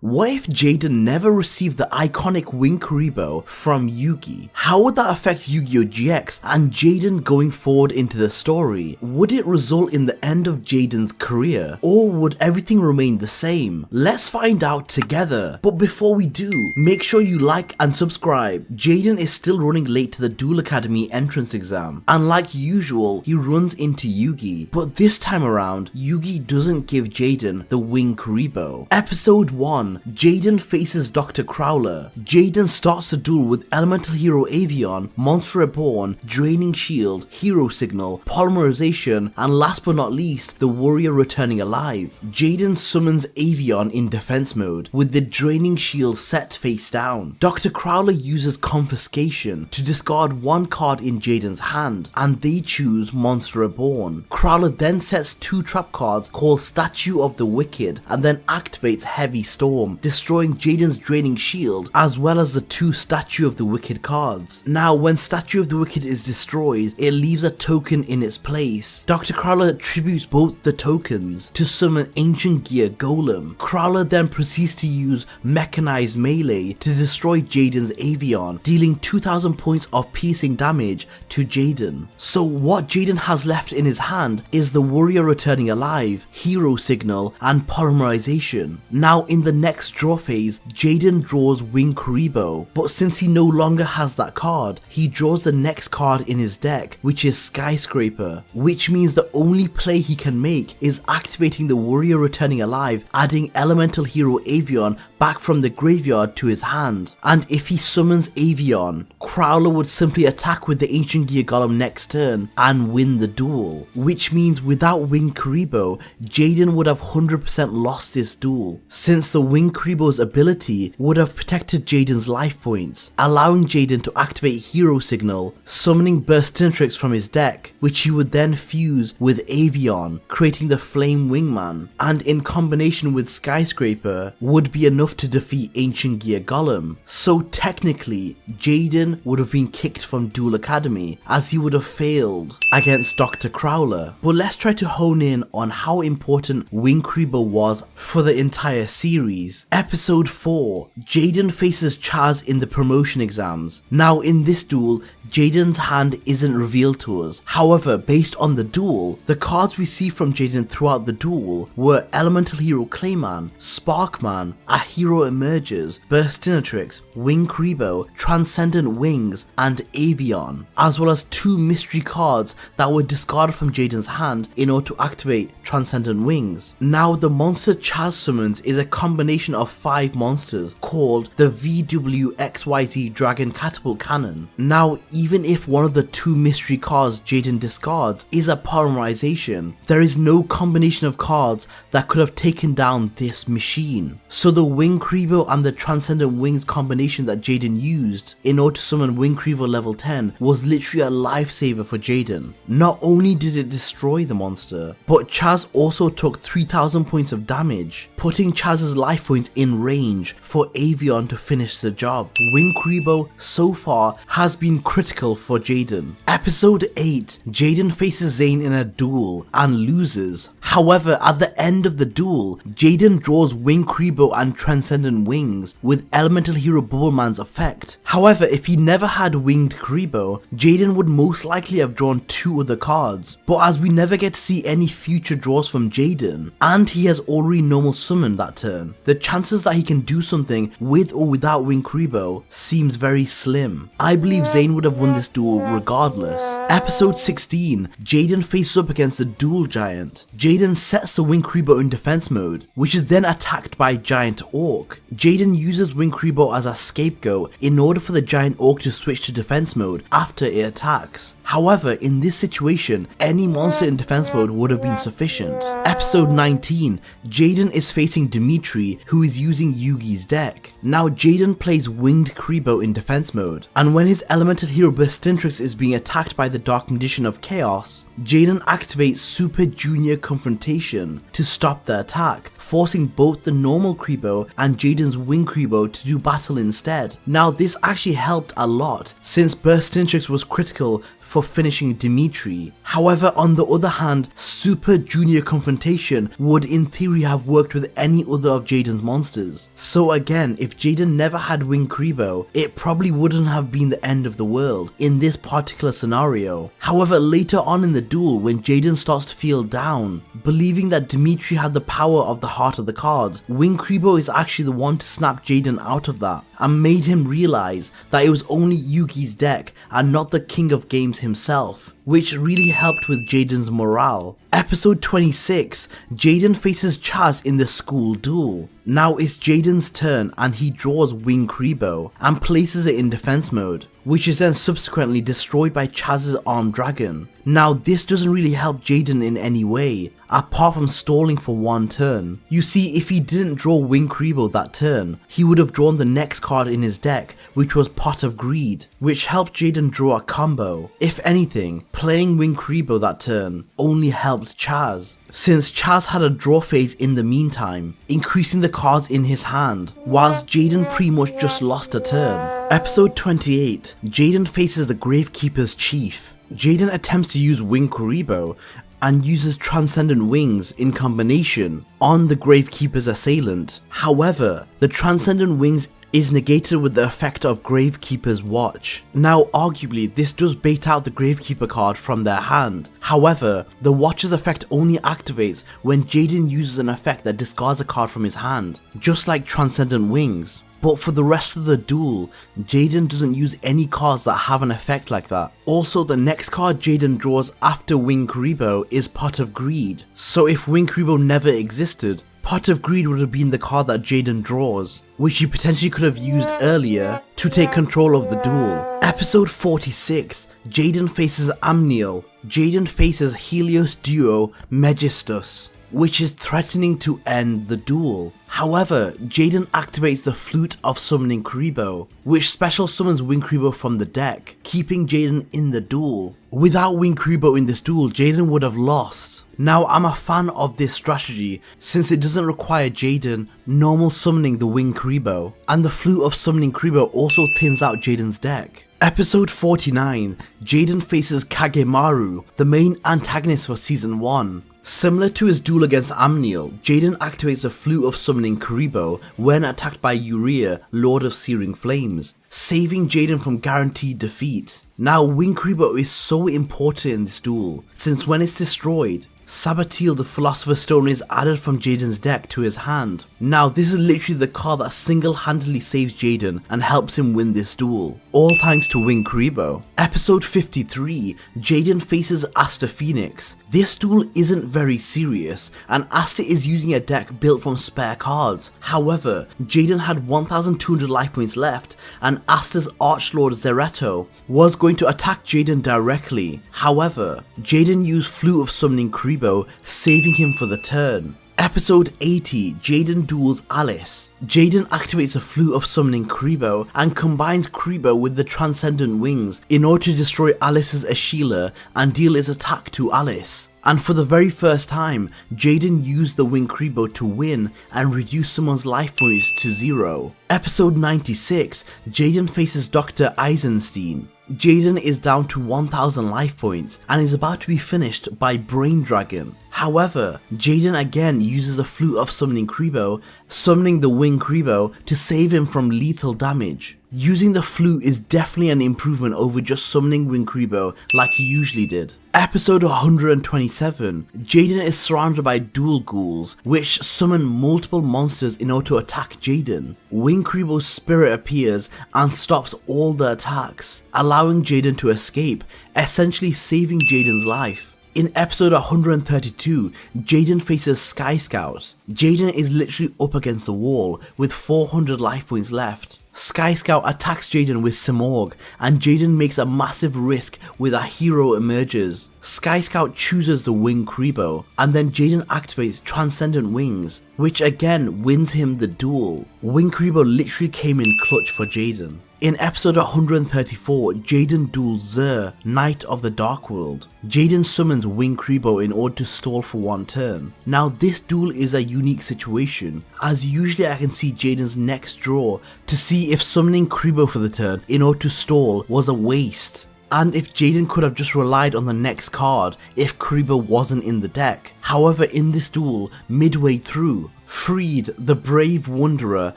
What if Jaden never received the iconic wing Kuriboh from Yugi? How would that affect Yu-Gi-Oh! GX and Jaden going forward into the story? Would it result in the end of Jaden's career, or would everything remain the same? Let's find out together. But before we do, make sure you like and subscribe. Jaden is still running late to the Duel Academy entrance exam, and like usual, he runs into Yugi. But this time around, Yugi doesn't give Jaden the wing Kuriboh. Episode 1. Jaden faces Dr. Crowler. Jaden starts the duel with Elemental Hero Avion, Monster Reborn, Draining Shield, Hero Signal, Polymerization, and last but not least, the Warrior returning alive. Jaden summons Avion in defense mode, with the Draining Shield set face down. Dr. Crowler uses Confiscation to discard one card in Jaden's hand, and they choose Monster Reborn. Crowler then sets two trap cards called Statue of the Wicked, and then activates Heavy Storm, destroying Jaden's Draining Shield as well as the two Statue of the Wicked cards. Now when Statue of the Wicked is destroyed, it leaves a token in its place. Dr. Crowler attributes both the tokens to summon Ancient Gear Golem. Crowler then proceeds to use Mechanized Melee to destroy Jaden's Avion, dealing 2000 points of piercing damage to Jaden. So what Jaden has left in his hand is the Warrior returning alive, Hero Signal, and Polymerization. Now in the next draw phase, Jaden draws Wing Kuriboh, but since he no longer has that card, he draws the next card in his deck, which is Skyscraper, which means the only play he can make is activating the Warrior returning alive, adding Elemental Hero Avion back from the graveyard to his hand. And if he summons Avion, Crowler would simply attack with the Ancient Gear Golem next turn and win the duel, which means without Wing Kuriboh, Jaden would have 100% lost this duel, since the Wing Kuriboh's ability would have protected Jaden's life points, allowing Jaden to activate Hero Signal, summoning Burstinatrix from his deck, which he would then fuse with Avion, creating the Flame Wingman, and in combination with Skyscraper, would be enough to defeat Ancient Gear Golem. So technically, Jaden would have been kicked from Duel Academy, as he would have failed against Dr. Crowler. But let's try to hone in on how important Wing Kuriboh was for the entire series. Episode 4. Jaden faces Chaz in the promotion exams. Now in this duel, Jaden's hand isn't revealed to us. However, based on the duel, the cards we see from Jaden throughout the duel were Elemental Hero Clayman, Sparkman, A Hero Emerges, Burstinatrix, Wing Kuriboh, Transcendent Wings, and Avion, as well as two mystery cards that were discarded from Jaden's hand in order to activate Transcendent Wings. Now the monster Chaz summons is a combination of 5 monsters called the VWXYZ Dragon Catapult Cannon. Now even if one of the two mystery cards Jaden discards is a Polymerization, there is no combination of cards that could have taken down this machine. So the Wing Kuriboh and the Transcendent Wings combination that Jaden used in order to summon Wing Kuriboh level 10 was literally a lifesaver for Jaden. Not only did it destroy the monster, but Chaz also took 3000 points of damage, putting Chaz's life points in range for Avion to finish the job. Wing Kuriboh so far has been critical for Jaden. Episode 8. Jaden faces Zane in a duel and loses. However, at the end of the duel, Jaden draws Wing Kuriboh and Transcendent Wings with Elemental Hero Bubbleman's effect. However, if he never had Winged Kuriboh, Jaden would most likely have drawn 2 other cards. But as we never get to see any future draws from Jaden, and he has already normal summoned that turn, the chances that he can do something with or without Wing Kuriboh seems very slim. I believe Zane would have won this duel regardless. Episode 16. Jaden faces up against the Duel Giant. Jaden sets the Wing Kuriboh in defense mode, which is then attacked by Giant Orc. Jaden uses Wing Kuriboh as a scapegoat in order for the Giant Orc to switch to defense mode after it attacks. However, in this situation, any monster in defense mode would have been sufficient. Episode 19. Jaden is facing Dimitri, who is using Yugi's deck. Now Jaden plays Winged Kuriboh in defense mode, and when his Elemental Hero Burstinatrix is being attacked by the Dark Magician of Chaos, Jaden activates Super Junior Confrontation to stop the attack, forcing both the normal Kuriboh and Jaden's Wing Kuriboh to do battle instead. Now this actually helped a lot, since Burstinatrix was critical for finishing Dimitri. However, on the other hand, Super Junior Confrontation would in theory have worked with any other of Jaden's monsters. So again, if Jaden never had Wing Kuriboh, it probably wouldn't have been the end of the world in this particular scenario. However, later on in the duel, when Jaden starts to feel down, believing that Dimitri had the power of the heart of the cards, Wing Kuriboh is actually the one to snap Jaden out of that and made him realize that it was only Yugioh's deck and not the king of games himself, which really helped with Jaden's morale. Episode 26, Jaden faces Chaz in the school duel. Now it's Jaden's turn and he draws Wing Kuriboh and places it in defense mode, which is then subsequently destroyed by Chaz's armed dragon. Now this doesn't really help Jaden in any way, apart from stalling for one turn. You see, if he didn't draw Wing Kuriboh that turn, he would have drawn the next card in his deck, which was Pot of Greed, which helped Jaden draw a combo. If anything, playing Wing Kuriboh that turn only helped Chaz, since Chaz had a draw phase in the meantime, increasing the cards in his hand, whilst Jaden pretty much just lost a turn. Episode 28, Jaden faces the Gravekeeper's Chief. Jaden attempts to use Wing Kuriboh and uses Transcendent Wings in combination on the Gravekeeper's assailant. However, the Transcendent Wings is negated with the effect of Gravekeeper's Watch. Now arguably this does bait out the Gravekeeper card from their hand. However, the Watch's effect only activates when Jaden uses an effect that discards a card from his hand, just like Transcendent Wings. But for the rest of the duel, Jaden doesn't use any cards that have an effect like that. Also, the next card Jaden draws after Wing Kuriboh is Pot of Greed. So if Wing Kuriboh never existed, Pot of Greed would have been the card that Jaden draws, which he potentially could have used earlier to take control of the duel. Episode 46, Jaden faces Amniel. Jaden faces Helios Duo Megistus, which is threatening to end the duel. However, Jaden activates the Flute of Summoning Kuriboh, which special summons Wing Kuriboh from the deck, keeping Jaden in the duel. Without Wing Kuriboh in this duel, Jaden would have lost. Now, I'm a fan of this strategy since it doesn't require Jaden normal summoning the Wing Kuriboh, and the Flute of Summoning Kuriboh also thins out Jaden's deck. Episode 49, Jaden faces Kagemaru, the main antagonist for Season 1. Similar to his duel against Amniel, Jaden activates the Flute of Summoning Kuriboh when attacked by Uriah, Lord of Searing Flames, saving Jaden from guaranteed defeat. Now, Wing Kuriboh is so important in this duel, since when it's destroyed, Sabatil the Philosopher's Stone is added from Jaden's deck to his hand. Now this is literally the card that single-handedly saves Jaden and helps him win this duel, all thanks to Wing Kuriboh. Episode 53, Jaden faces Asta Phoenix. This duel isn't very serious and Asta is using a deck built from spare cards. However, Jaden had 1200 life points left and Asta's Archlord Zeretto was going to attack Jaden directly. However, Jaden used Flute of Summoning Kuriboh, saving him for the turn. Episode 80, Jaden duels Alice. Jaden activates a Flute of Summoning Kuriboh and combines Kuriboh with the Transcendent Wings in order to destroy Alice's Ashila and deal its attack to Alice. And for the very first time, Jaden used the Wing Kuriboh to win and reduce someone's life points to 0. Episode 96, Jaden faces Dr. Eisenstein. Jaden is down to 1000 life points and is about to be finished by Brain Dragon. However, Jaden again uses the Flute of Summoning Kuriboh, summoning the Wing Kuriboh to save him from lethal damage. Using the Flute is definitely an improvement over just summoning Wing Kuriboh like he usually did. Episode 127, Jaden is surrounded by dual ghouls, which summon multiple monsters in order to attack Jaden. Wing Kuriboh's spirit appears and stops all the attacks, allowing Jaden to escape, essentially saving Jaden's life. In episode 132, Jaden faces Sky Scout. Jaden is literally up against the wall with 400 life points left. Sky Scout attacks Jaden with Simorg and Jaden makes a massive risk with a hero emerges. Sky Scout chooses the Wing Kuriboh and then Jaden activates Transcendent Wings, which again wins him the duel. Wing Kuriboh literally came in clutch for Jaden. In episode 134, Jaden duels Zer, Knight of the Dark World. Jaden summons Wing Kuriboh in order to stall for one turn. Now this duel is a unique situation, as usually I can see Jaden's next draw to see if summoning Kuriboh for the turn in order to stall was a waste. and if Jaden could have just relied on the next card if Kuriboh wasn't in the deck. However, in this duel, midway through, Freed, the Brave Wanderer,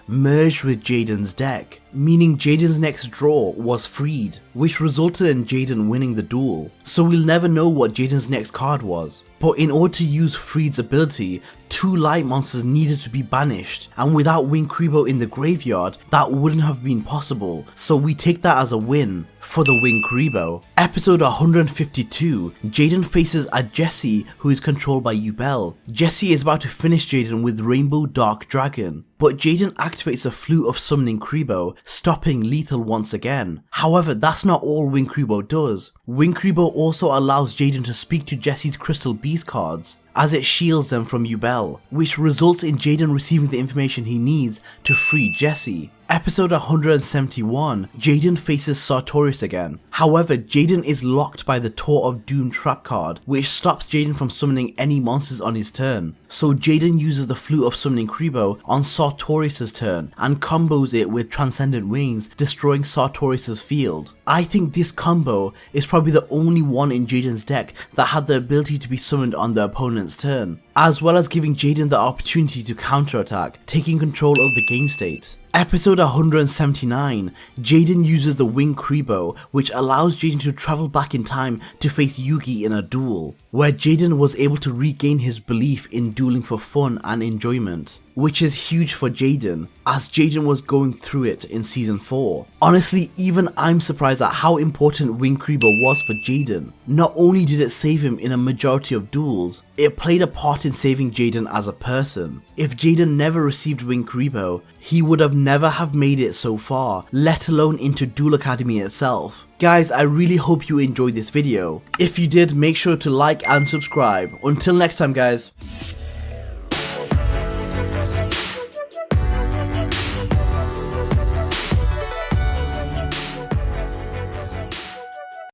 merged with Jaden's deck, meaning Jaden's next draw was Freed, which resulted in Jaden winning the duel. So we'll never know what Jaden's next card was. But in order to use Freed's ability, 2 light monsters needed to be banished, and without Wing Kuriboh in the graveyard, that wouldn't have been possible, so we take that as a win for the Wing Kuriboh. Episode 152, Jaden faces a Jesse who is controlled by Yugioh. Jesse is about to finish Jaden with Rainbow Dark Dragon, but Jaden activates a Flute of Summoning Kuriboh, stopping lethal once again. However, that's not all Wing Kuriboh does. Wing Kuriboh also allows Jaden to speak to Jesse's Crystal Beast cards, as it shields them from Yugioh, which results in Jaden receiving the information he needs to free Jesse. Episode 171, Jaden faces Sartorius again. However, Jaden is locked by the Tour of Doom trap card, which stops Jaden from summoning any monsters on his turn. So Jaden uses the Flute of Summoning Kuriboh on Sartorius' turn and combos it with Transcendent Wings, destroying Sartorius' field. I think this combo is probably the only one in Jaden's deck that had the ability to be summoned on the opponent's turn, as well as giving Jaden the opportunity to counterattack, taking control of the game state. Episode 179, Jaden uses the Wing Kuriboh, which allows Jaden to travel back in time to face Yugioh in a duel, where Jaden was able to regain his belief in dueling for fun and enjoyment, which is huge for Jaden, as Jaden was going through it in Season 4. Honestly, even I'm surprised at how important Wing Kuriboh was for Jaden. Not only did it save him in a majority of duels, it played a part in saving Jaden as a person. If Jaden never received Wing Kuriboh, he would have never have made it so far, let alone into Duel Academy itself. Guys, I really hope you enjoyed this video. If you did, make sure to like and subscribe. Until next time, guys.